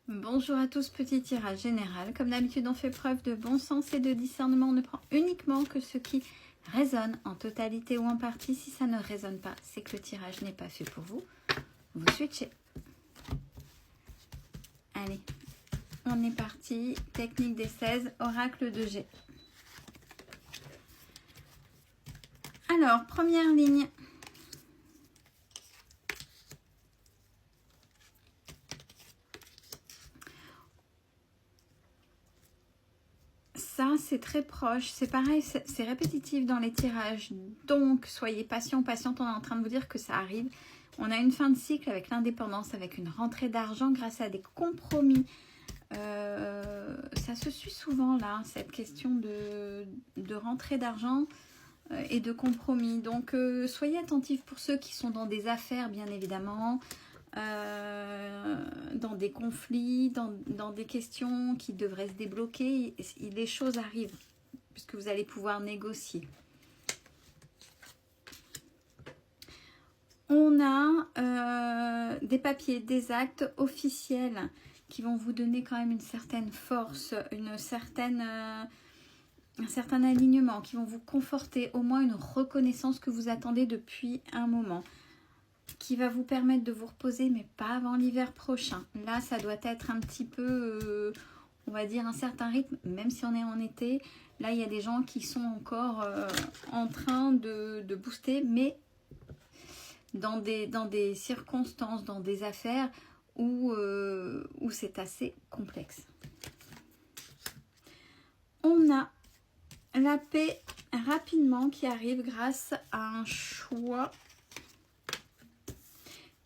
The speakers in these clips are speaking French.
Bonjour à tous, petit tirage général. Comme d'habitude, on fait preuve de bon sens et de discernement. On ne prend uniquement que ce qui résonne en totalité ou en partie. Si ça ne résonne pas, c'est que le tirage n'est pas fait pour vous. Vous switchez. Allez, on est parti. Technique des 16, oracle de G. Alors, première ligne. Ça, c'est très proche. C'est pareil, c'est répétitif dans les tirages. Donc, soyez patient, patiente. On est en train de vous dire que ça arrive. On a une fin de cycle avec l'indépendance, avec une rentrée d'argent grâce à des compromis. Ça se suit souvent là, cette question de rentrée d'argent et de compromis. Donc, soyez attentifs pour ceux qui sont dans des affaires, bien évidemment. Dans des conflits, dans des questions qui devraient se débloquer, les choses arrivent puisque vous allez pouvoir négocier. On a des papiers, des actes officiels qui vont vous donner quand même une certaine force, un certain alignement, qui vont vous conforter, au moins une reconnaissance que vous attendez depuis un moment, qui va vous permettre de vous reposer, mais pas avant l'hiver prochain. Là, ça doit être un petit peu, on va dire, un certain rythme, même si on est en été. Là, il y a des gens qui sont encore en train de booster, mais dans des circonstances, dans des affaires où c'est assez complexe. On a la paix rapidement qui arrive grâce à un choix.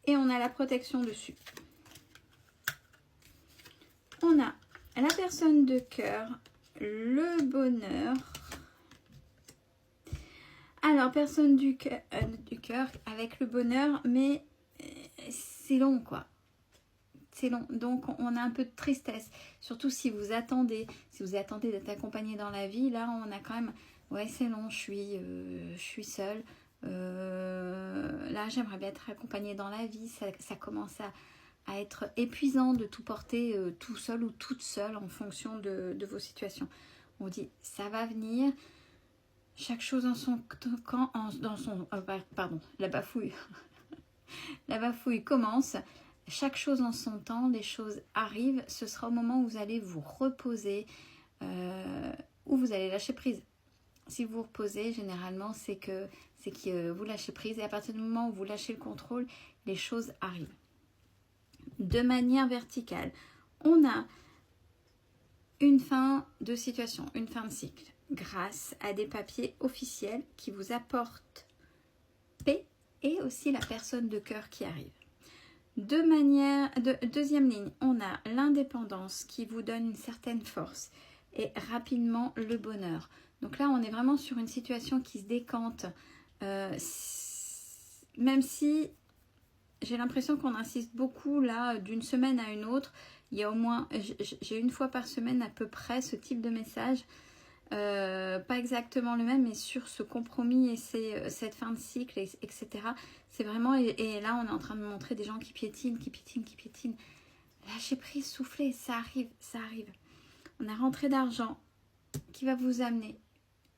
Et on a la protection dessus. On a la personne de cœur, le bonheur. Alors, personne du cœur avec le bonheur, mais c'est long, quoi. C'est long. Donc, on a un peu de tristesse. Surtout si vous attendez d'être accompagné dans la vie. Là, on a quand même... Ouais, c'est long, je suis seule. Là, j'aimerais bien être accompagnée dans la vie. Ça commence à être épuisant de tout porter tout seul ou toute seule en fonction de vos situations. On dit, ça va venir. Chaque chose en son camp, pardon, la bafouille. La bafouille commence. Chaque chose en son temps, les choses arrivent. Ce sera au moment où vous allez vous reposer, où vous allez lâcher prise. Si vous vous reposez, généralement, c'est que vous lâchez prise. Et à partir du moment où vous lâchez le contrôle, les choses arrivent. De manière verticale, on a une fin de situation, une fin de cycle, grâce à des papiers officiels qui vous apportent paix et aussi la personne de cœur qui arrive. Deuxième ligne, on a l'indépendance qui vous donne une certaine force et rapidement le bonheur. Donc là, on est vraiment sur une situation qui se décante, même si j'ai l'impression qu'on insiste beaucoup là, d'une semaine à une autre. Il y a au moins, j'ai une fois par semaine à peu près ce type de message, pas exactement le même, mais sur ce compromis et cette fin de cycle, etc. C'est vraiment, et là on est en train de me montrer des gens qui piétinent. Lâchez prise, soufflez, ça arrive. On a rentrée d'argent qui va vous amener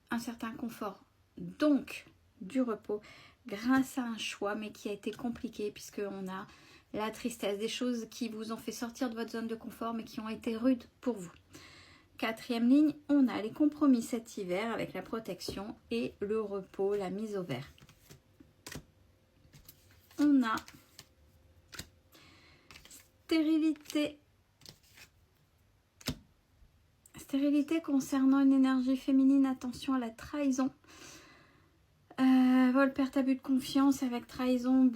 un certain confort, donc du repos, grâce à un choix, mais qui a été compliqué, puisqu'on a la tristesse, des choses qui vous ont fait sortir de votre zone de confort, mais qui ont été rudes pour vous. Quatrième ligne, on a les compromis cet hiver avec la protection et le repos, la mise au vert. On a stérilité. Stérilité concernant une énergie féminine, attention à la trahison. Vol, perte, abus de confiance avec trahison.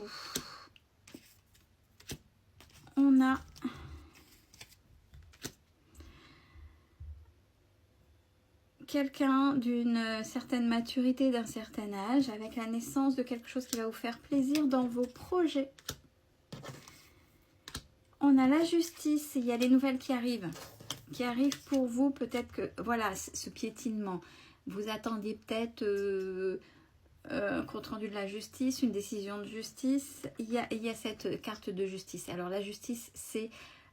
On a quelqu'un d'une certaine maturité, d'un certain âge, avec la naissance de quelque chose qui va vous faire plaisir dans vos projets. On a la justice, il y a les nouvelles qui arrivent pour vous. Peut-être que, voilà, ce piétinement, vous attendiez peut-être un compte rendu de la justice, une décision de justice. Il y a cette carte de justice. Alors la justice, c'est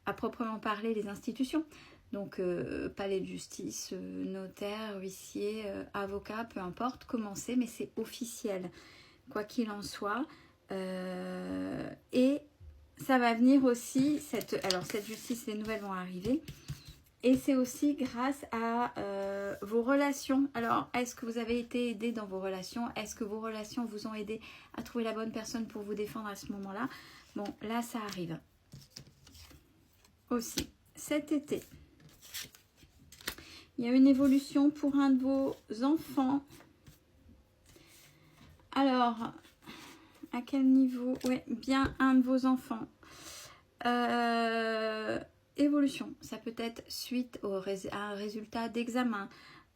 à proprement parler les institutions. Donc, palais de justice, notaire, huissier, avocat, peu importe, commencez, mais c'est officiel, quoi qu'il en soit. Et ça va venir aussi, alors cette justice, les nouvelles vont arriver. Et c'est aussi grâce à vos relations. Alors, est-ce que vous avez été aidé dans vos relations? Est-ce que vos relations vous ont aidé à trouver la bonne personne pour vous défendre à ce moment-là? Bon, là, ça arrive. Aussi, cet été, il y a une évolution pour un de vos enfants. Alors, à quel niveau? Oui, bien un de vos enfants. Évolution, ça peut être suite à un résultat d'examen,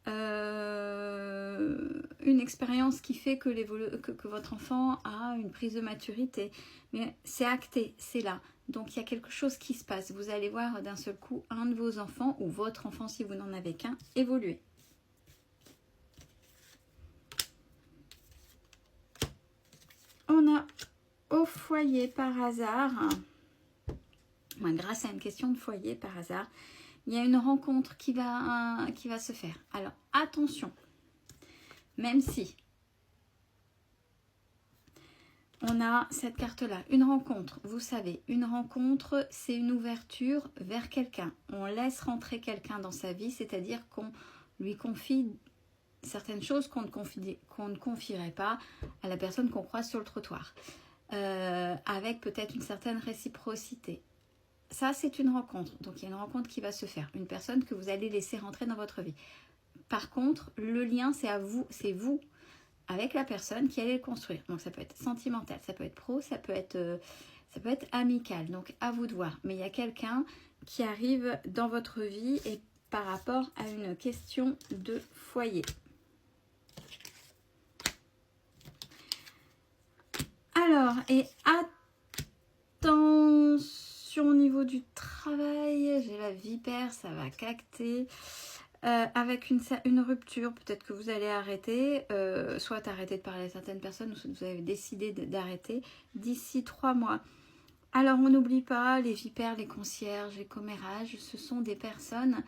une expérience qui fait que votre enfant a une prise de maturité, mais c'est acté, c'est là. Donc il y a quelque chose qui se passe. Vous allez voir d'un seul coup un de vos enfants ou votre enfant si vous n'en avez qu'un évoluer. On a au foyer par hasard, grâce à une question de foyer par hasard, il y a une rencontre qui va se faire. Alors attention, même si on a cette carte-là, une rencontre, vous savez, une rencontre, c'est une ouverture vers quelqu'un. On laisse rentrer quelqu'un dans sa vie, c'est-à-dire qu'on lui confie certaines choses qu'on ne confierait pas à la personne qu'on croise sur le trottoir, avec peut-être une certaine réciprocité. Ça, c'est une rencontre. Donc, il y a une rencontre qui va se faire. Une personne que vous allez laisser rentrer dans votre vie. Par contre, le lien, c'est vous avec la personne qui allait le construire. Donc, ça peut être sentimental, ça peut être pro, ça peut être amical. Donc, à vous de voir. Mais il y a quelqu'un qui arrive dans votre vie et par rapport à une question de foyer. Alors, et attention au niveau du travail, j'ai la vipère, ça va cacter. Avec une rupture, peut-être que vous allez arrêter, soit arrêter de parler à certaines personnes, ou soit vous avez décidé d'arrêter d'ici 3 mois. Alors, on n'oublie pas, les vipères, les concierges, les commérages, ce sont des personnes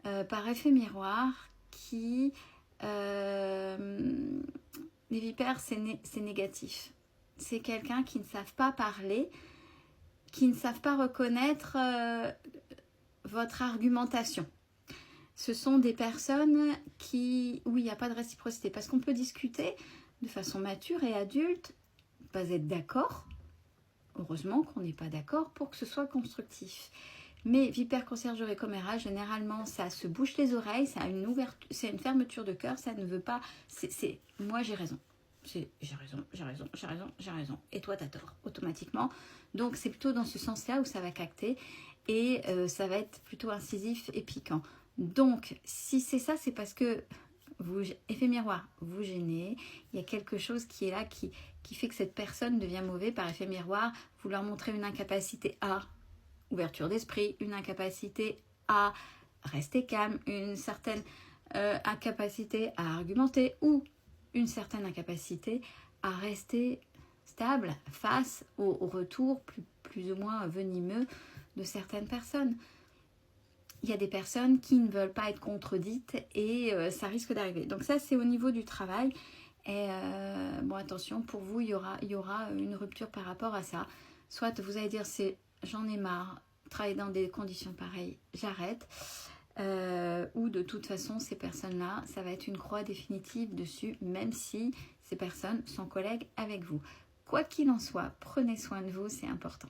par effet miroir qui... les vipères, c'est négatif. C'est quelqu'un qui ne savent pas parler, qui ne savent pas reconnaître votre argumentation. Ce sont des personnes où il n'y a pas de réciprocité. Parce qu'on peut discuter de façon mature et adulte, pas être d'accord. Heureusement qu'on n'est pas d'accord pour que ce soit constructif. Mais vipère, conciergerie, commérage, généralement, ça se bouche les oreilles, ça a c'est une fermeture de cœur, ça ne veut pas... moi, j'ai raison. J'ai raison. Et toi, t'as tort, automatiquement. Donc, c'est plutôt dans ce sens-là où ça va cacter. Et ça va être plutôt incisif et piquant. Donc, si c'est ça, c'est parce que effet miroir, vous gênez. Il y a quelque chose qui est là, qui fait que cette personne devient mauvaise par effet miroir. Vous leur montrez une incapacité à ouverture d'esprit, une incapacité à rester calme, une certaine incapacité à argumenter ou une certaine incapacité à rester stable face au retour plus ou moins venimeux de certaines personnes. Il y a des personnes qui ne veulent pas être contredites et ça risque d'arriver. Donc ça, c'est au niveau du travail. Et bon, attention, pour vous, il y aura une rupture par rapport à ça. Soit vous allez dire, j'en ai marre, travailler dans des conditions pareilles, j'arrête. Ou de toute façon, ces personnes-là, ça va être une croix définitive dessus, même si ces personnes sont collègues avec vous. Quoi qu'il en soit, prenez soin de vous, c'est important.